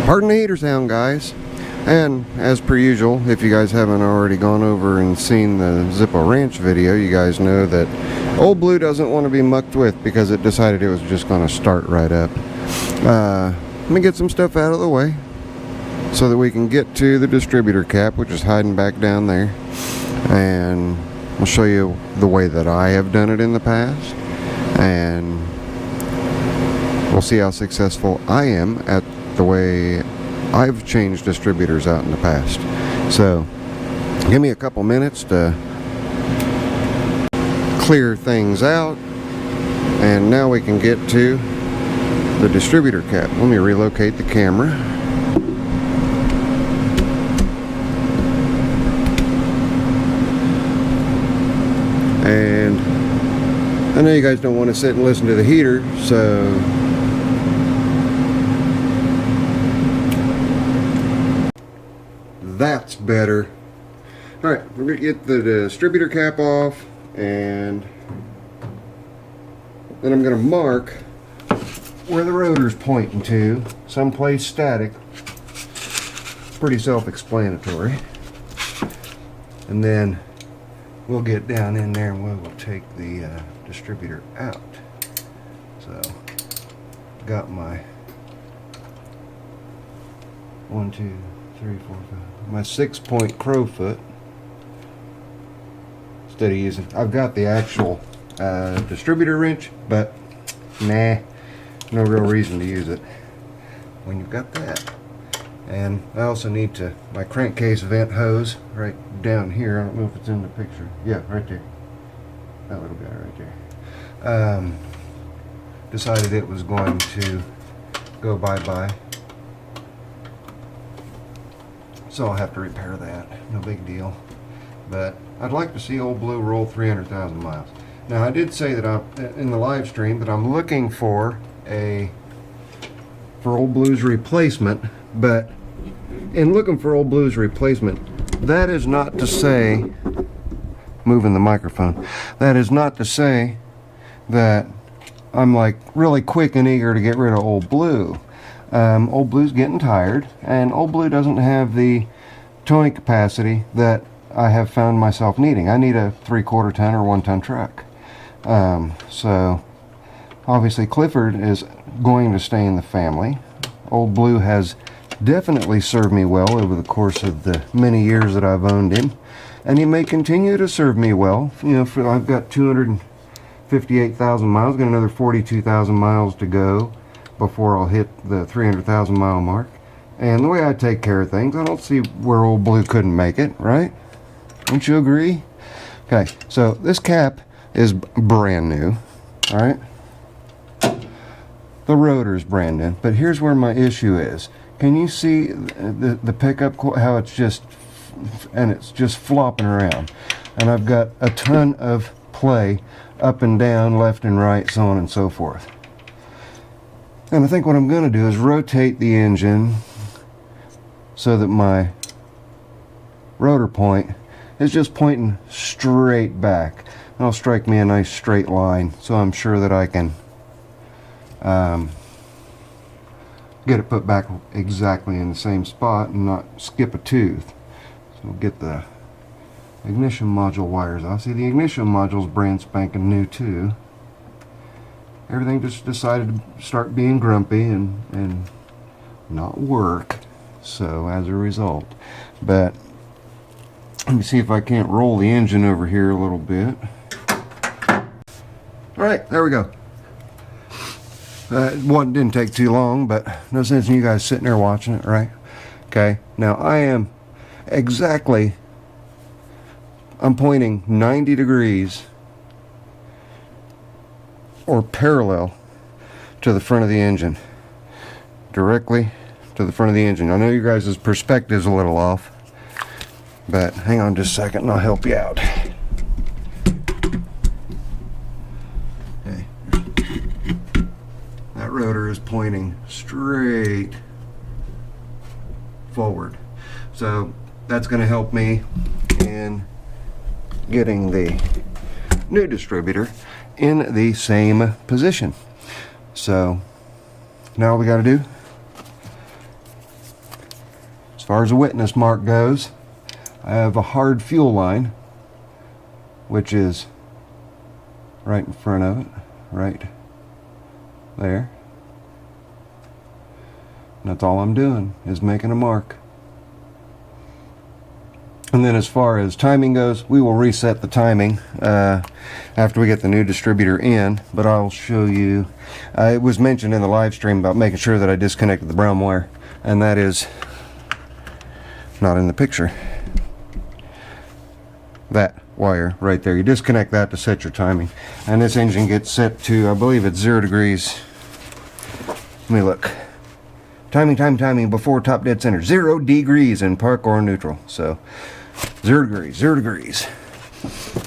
Pardon the heater sound, guys. And as per usual, if you guys haven't already gone over and seen the Zippo Ranch video, you guys know that Old Blue doesn't want to be mucked with because it decided it was just going to start right up. Let me get some stuff out of the way so that we can get to the distributor cap, which is hiding back down there. And I'll show you the way that I have done it in the past. And we'll see how successful I am at the way I've changed distributors out in the past. So give me a couple minutes to clear things out, and now we can get to the distributor cap. Let me relocate the camera. And I know you guys don't want to sit and listen to the heater, so that's better. Alright, we're going to get the distributor cap off, and then I'm going to mark where the rotor's pointing to, someplace static. Pretty self-explanatory. And then we'll get down in there and we'll take the distributor out. So, got my 1, 2, 3, 4, 5. My 6-point crowfoot. Instead of using, I've got the actual distributor wrench, but nah, no real reason to use it when you've got that. And I also need to, my crankcase vent hose right down here. I don't know if it's in the picture. Yeah, right there. That little guy right there. Decided it was going to go bye-bye. So I'll have to repair that. No big deal. But I'd like to see Old Blue roll 300,000 miles. Now I did say that in the live stream that I'm looking for Old Blue's replacement, but in looking for Old Blue's replacement, that is not to say, moving the microphone, that is not to say that I'm like really quick and eager to get rid of Old Blue. Old Blue's getting tired, and Old Blue doesn't have the towing capacity that I have found myself needing. I need a 3/4 ton or 1 ton truck. So obviously Clifford is going to stay in the family. Old Blue has definitely served me well over the course of the many years that I've owned him, and he may continue to serve me well. You know, I've got 258,000 miles, got another 42,000 miles to go before I'll hit the 300,000 mile mark. And the way I take care of things, I don't see where Old Blue couldn't make it, right? Don't you agree? Okay, so this cap is brand new, all right? The rotor's brand new, but here's where my issue is. Can you see the pickup, how it's just flopping around? And I've got a ton of play up and down, left and right, so on and so forth. And I think what I'm going to do is rotate the engine so that my rotor point is just pointing straight back. That'll strike me a nice straight line, so I'm sure that I can get it put back exactly in the same spot and not skip a tooth. So we'll get the ignition module wires off. See, the ignition module's brand spanking new too. Everything just decided to start being grumpy and not work, so as a result. But let me see if I can't roll the engine over here a little bit. Alright, there we go. Didn't take too long, but no sense in you guys sitting there watching it, right? Okay, now I'm pointing 90 degrees or parallel to the front of the engine, directly to the front of the engine. I know you guys' perspective's a little off, but hang on just a second and I'll help you out. Okay. That rotor is pointing straight forward, so that's going to help me in getting the new distributor in the same position. So now all we got to do far as a witness mark goes, I have a hard fuel line, which is right in front of it, right there. And that's all I'm doing, is making a mark. And then as far as timing goes, we will reset the timing after we get the new distributor in, but I'll show you. It was mentioned in the live stream about making sure that I disconnected the brown wire, and that is not in the picture. That wire right there, you disconnect that to set your timing, and this engine gets set to, I believe it's 0 degrees. Let me look. Timing before top dead center, 0 degrees in park or neutral. So 0 degrees.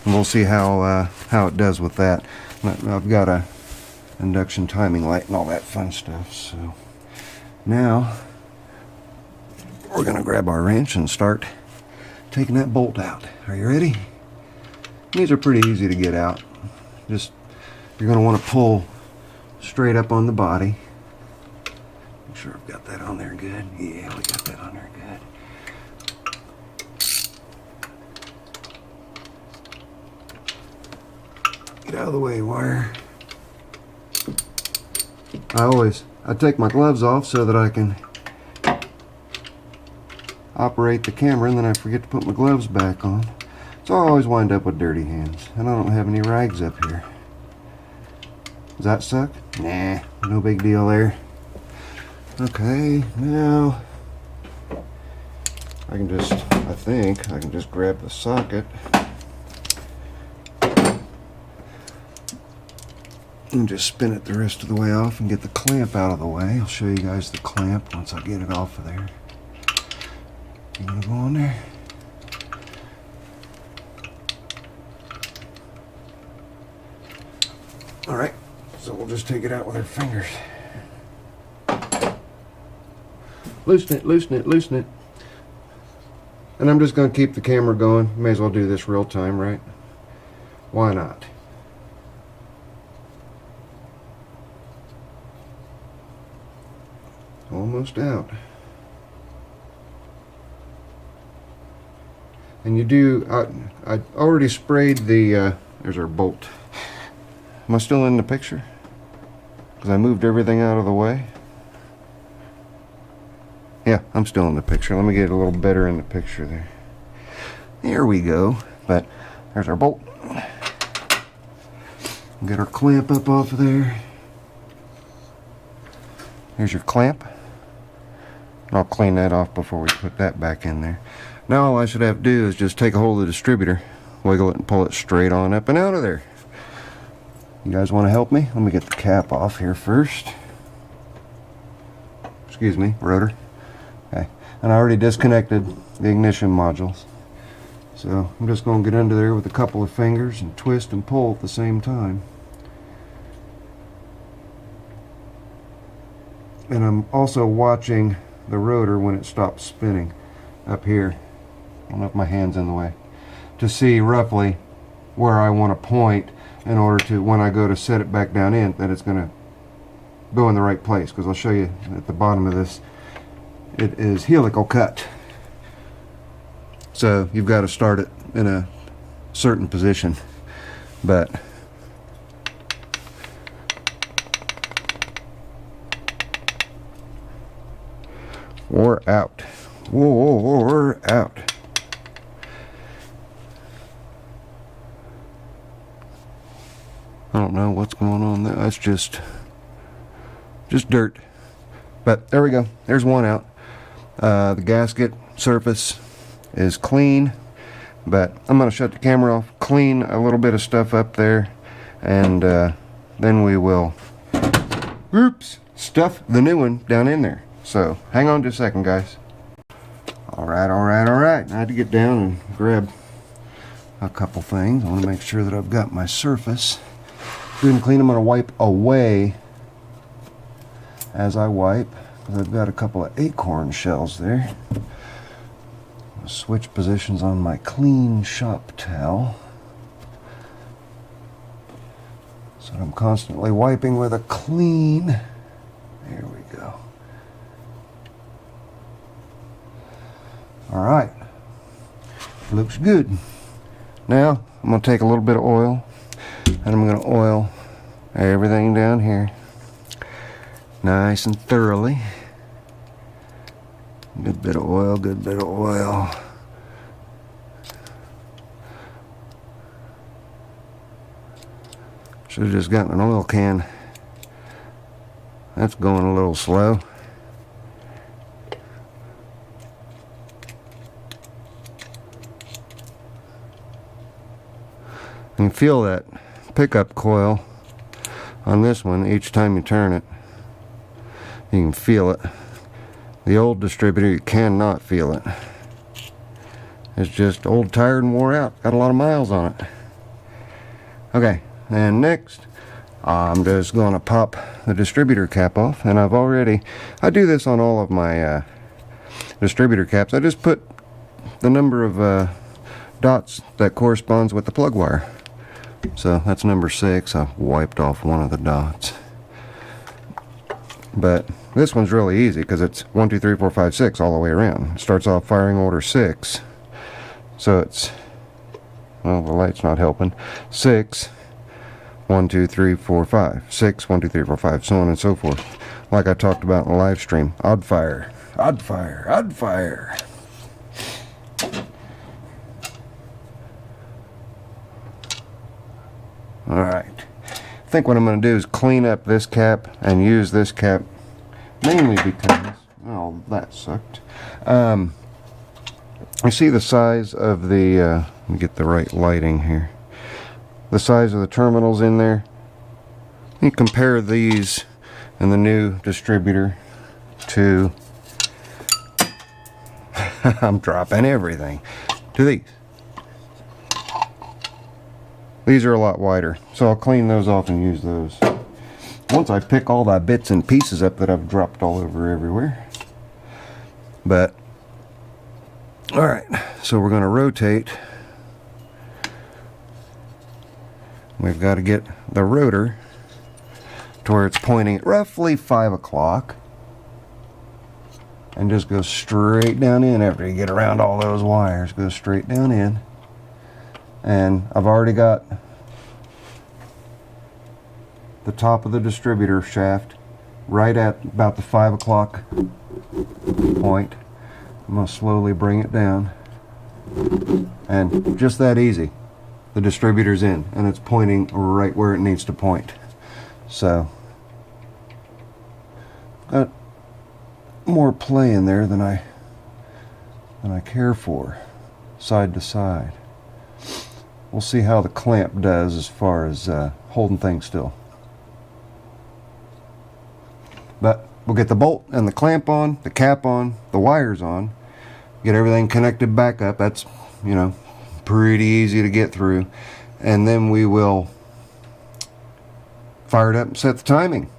And we'll see how it does with that. I've got a induction timing light and all that fun stuff. So now we're gonna grab our wrench and start taking that bolt out. Are you ready? These are pretty easy to get out. Just, you're gonna want to pull straight up on the body. Make sure I've got that on there good. Yeah, we got that on there good. Get out of the way, wire. I take my gloves off so that I can operate the camera, and then I forget to put my gloves back on. So I always wind up with dirty hands, and I don't have any rags up here. Does that suck? Nah, no big deal there. Okay, now I think I can just grab the socket and just spin it the rest of the way off and get the clamp out of the way. I'll show you guys the clamp once I get it off of there. You want to go on there? Alright, so we'll just take it out with our fingers. Loosen it. And I'm just going to keep the camera going. May as well do this real time, right? Why not? Almost out. And you do, I already sprayed the, there's our bolt. Am I still in the picture? Because I moved everything out of the way. Yeah, I'm still in the picture. Let me get a little better in the picture there. There we go. But there's our bolt. Get our clamp up off of there. Here's your clamp. I'll clean that off before we put that back in there. Now all I should have to do is just take a hold of the distributor, wiggle it and pull it straight on up and out of there. You guys want to help me? Let me get the cap off here first. Excuse me, rotor. Okay, and I already disconnected the ignition modules. So I'm just going to get under there with a couple of fingers and twist and pull at the same time. And I'm also watching the rotor when it stops spinning up here. I don't know if my hand's in the way. To see roughly where I want to point in order to, when I go to set it back down in, that it's going to go in the right place. Because I'll show you at the bottom of this, it is helical cut. So you've got to start it in a certain position. But we're out. Whoa, we're out. I don't know what's going on there. That's just dirt. But there we go. There's one out. The gasket surface is clean, but I'm going to shut the camera off, clean a little bit of stuff up there, and then we will stuff the new one down in there. So hang on just a second, guys. Alright. I had to get down and grab a couple things. I want to make sure that I've got my surface good and clean. I'm going to wipe away as I wipe, because I've got a couple of acorn shells there. I'll switch positions on my clean shop towel, so I'm constantly wiping with a clean. There we go. Alright, looks good. Now I'm going to take a little bit of oil and I'm going to oil everything down here nice and thoroughly. Good bit of oil, good bit of oil. Should have just gotten an oil can. That's going a little slow. You can feel that pickup coil on this one each time you turn it. You can feel it. The old distributor, you cannot feel it. It's just old, tired, and wore out. Got a lot of miles on it. Okay, and next I'm just going to pop the distributor cap off, and I do this on all of my distributor caps. I just put the number of dots that corresponds with the plug wire. So that's number 6. I've wiped off one of the dots. But this one's really easy because it's 1, 2, 3, 4, 5, 6 all the way around. It starts off firing order 6. So it's, well, the light's not helping. 6, 1, 2, 3, 4, 5. 6, 1, 2, 3, 4, 5, so on and so forth. Like I talked about in the live stream. Odd fire, odd fire, odd fire. Alright, I think what I'm going to do is clean up this cap and use this cap mainly because, oh, that sucked. You see the size of the, let me get the right lighting here. The size of the terminals in there. You compare these and the new distributor to, I'm dropping everything, to these. These are a lot wider, so I'll clean those off and use those once I pick all the bits and pieces up that I've dropped all over everywhere. But alright, so we're going to rotate. We've got to get the rotor to where it's pointing at roughly 5 o'clock and just go straight down in. After you get around all those wires, go straight down in. And I've already got the top of the distributor shaft right at about the 5 o'clock point. I'm going to slowly bring it down, and just that easy, the distributor's in and it's pointing right where it needs to point. So got more play in there than I care for, side to side. We'll see how the clamp does as far as holding things still. But we'll get the bolt and the clamp on, the cap on, the wires on, get everything connected back up. That's, you know, pretty easy to get through. And then we will fire it up and set the timing.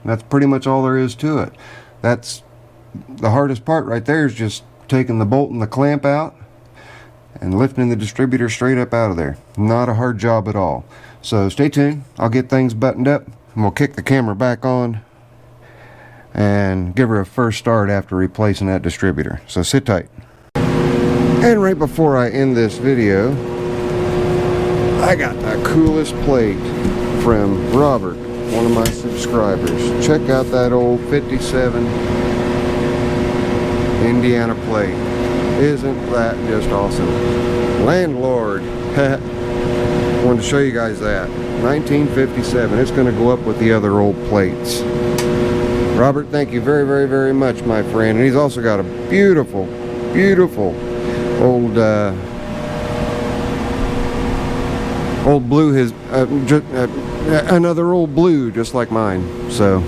That's pretty much all there is to it. That's the hardest part right there, is just taking the bolt and the clamp out and lifting the distributor straight up out of there. Not a hard job at all. So stay tuned. I'll get things buttoned up and we'll kick the camera back on and give her a first start after replacing that distributor. So sit tight. And right before I end this video, I got the coolest plate from Robert, one of my subscribers. Check out that old 57 Indiana plate. Isn't that just awesome? Landlord. Wanted to show you guys that. 1957. It's going to go up with the other old plates. Robert, thank you very, very, very much, my friend. And he's also got a beautiful, beautiful old old blue. Another old blue, just like mine. So,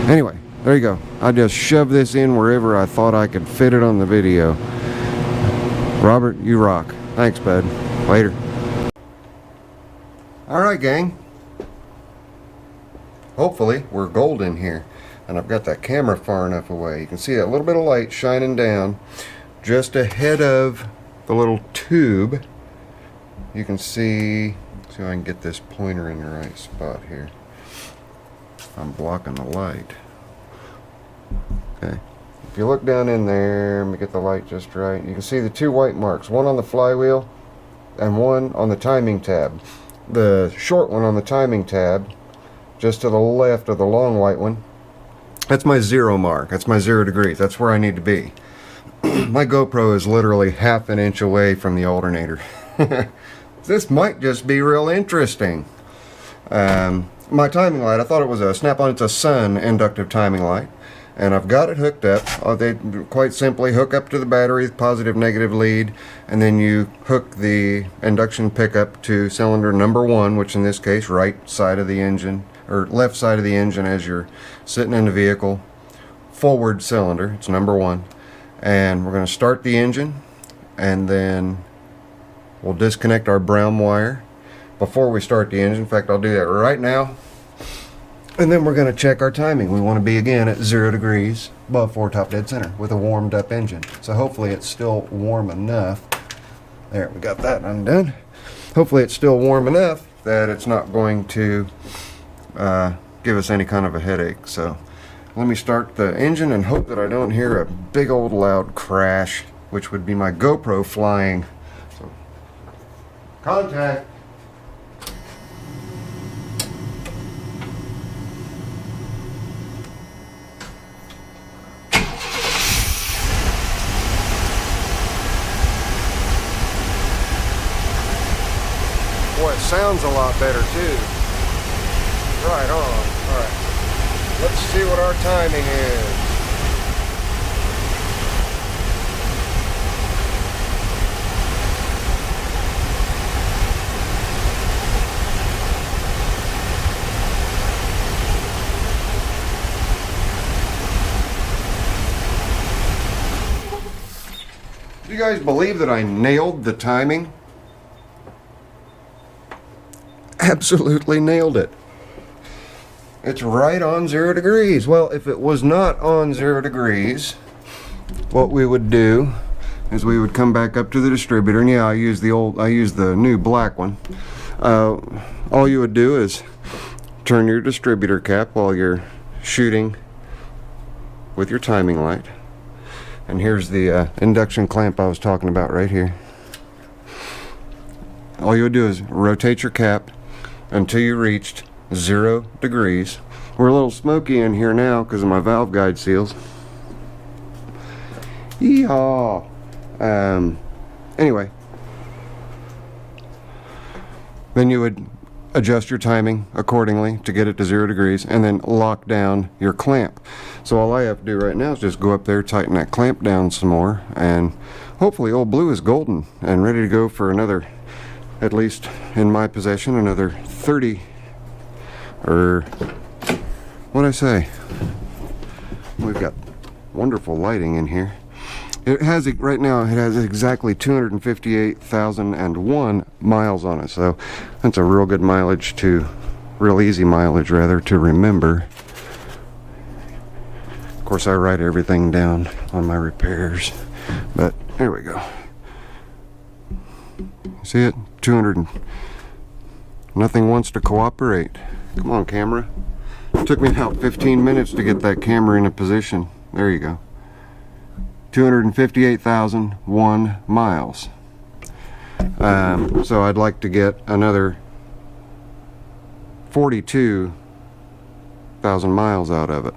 anyway, there you go. I just shoved this in wherever I thought I could fit it on the video. Robert, you rock. Thanks, bud. Later. Alright, gang. Hopefully, we're golden here. And I've got that camera far enough away. You can see that little bit of light shining down just ahead of the little tube. You can see if I can get this pointer in the right spot here. I'm blocking the light. Okay. if you look down in there, let me get the light just right, you can see the two white marks, one on the flywheel and one on the timing tab. The short one on the timing tab, just to the left of the long white one, that's my 0 mark. That's my 0 degrees. That's where I need to be. My GoPro is literally half an inch away from the alternator. This might just be real interesting. My timing light, I thought it was a Snap-on, it's a Sun inductive timing light. And I've got it hooked up. They quite simply hook up to the battery, positive negative lead, and then you hook the induction pickup to cylinder number 1, which in this case right side of the engine, or left side of the engine as you're sitting in the vehicle, forward cylinder, it's number 1. And we're going to start the engine, and then we'll disconnect our brown wire before we start the engine. In fact, I'll do that right now. And then we're going to check our timing. We want to be again at 0 degrees above foretop dead center with a warmed up engine. So hopefully it's still warm enough. There, we got that undone. Hopefully it's still warm enough that it's not going to give us any kind of a headache. So let me start the engine and hope that I don't hear a big old loud crash, which would be my GoPro flying. So, contact. Boy, it sounds a lot better too. Right on. Alright. Let's see what our timing is. Do you guys believe that I nailed the timing? Absolutely nailed it. It's right on 0 degrees. Well, if it was not on 0 degrees, what we would do is we would come back up to the distributor, and yeah, I use the new black one. All you would do is turn your distributor cap while you're shooting with your timing light. And here's the induction clamp I was talking about right here. All you would do is rotate your cap until you reached 0 degrees. We're a little smoky in here now because of my valve guide seals. Yeehaw! Anyway, then you would adjust your timing accordingly to get it to 0 degrees, and then lock down your clamp. So all I have to do right now is just go up there, tighten that clamp down some more, and hopefully old blue is golden and ready to go for another, at least in my possession, another 30, or what'd I say? We've got wonderful lighting in here. It has, right now, it has exactly 258,001 miles on it, so that's a real good mileage real easy mileage rather, to remember. Of course, I write everything down on my repairs, but here we go. See it? 200. Nothing wants to cooperate. Come on, camera. It took me about 15 minutes to get that camera in a position. There you go. 258,001 miles. So I'd like to get another 42,000 miles out of it.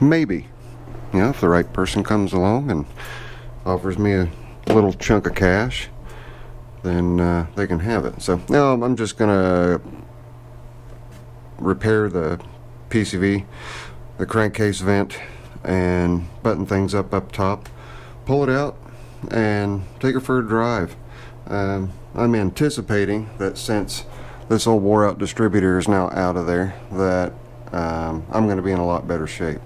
Maybe. You know, if the right person comes along and offers me a little chunk of cash, then they can have it. So now I'm just gonna repair the PCV, the crankcase vent, and button things up top, pull it out, and take it for a drive. I'm anticipating that since this old wore out distributor is now out of there, that I'm going to be in a lot better shape.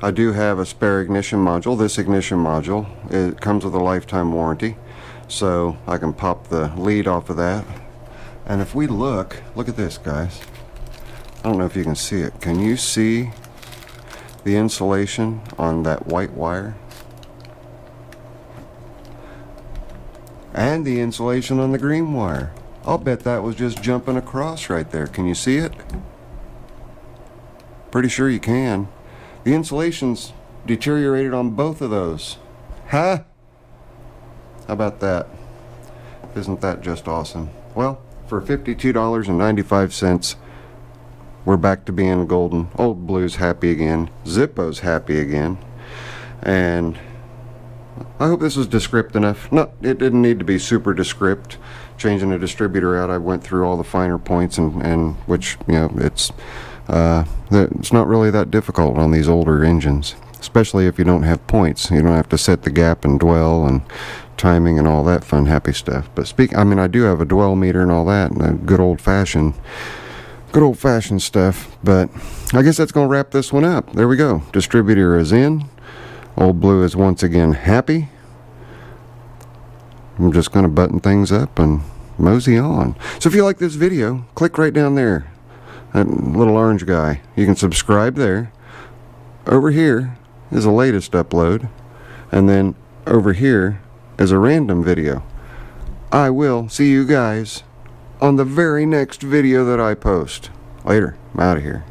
I do have a spare ignition module. This ignition module, it comes with a lifetime warranty, so I can pop the lead off of that. And if we look at this, guys. I don't know if you can see it. Can you see the insulation on that white wire? And the insulation on the green wire. I'll bet that was just jumping across right there. Can you see it? Pretty sure you can. The insulation's deteriorated on both of those. Huh? How about that? Isn't that just awesome? Well, for $52.95, we're back to being golden. Old Blue's happy again. Zippo's happy again. And I hope this was descriptive enough. No, it didn't need to be super descriptive. Changing a distributor out, I went through all the finer points, and which, you know, it's not really that difficult on these older engines, especially if you don't have points. You don't have to set the gap and dwell and timing and all that fun happy stuff. But I do have a dwell meter and all that, and good old fashioned stuff. But I guess that's gonna wrap this one up. There we go. Distributor is in. Old Blue is once again happy. I'm just gonna button things up and mosey on. So if you like this video, click right down there, that little orange guy. You can subscribe there. Over here is the latest upload, and then over here is a random video. I will see you guys on the very next video that I post. Later. I'm out of here.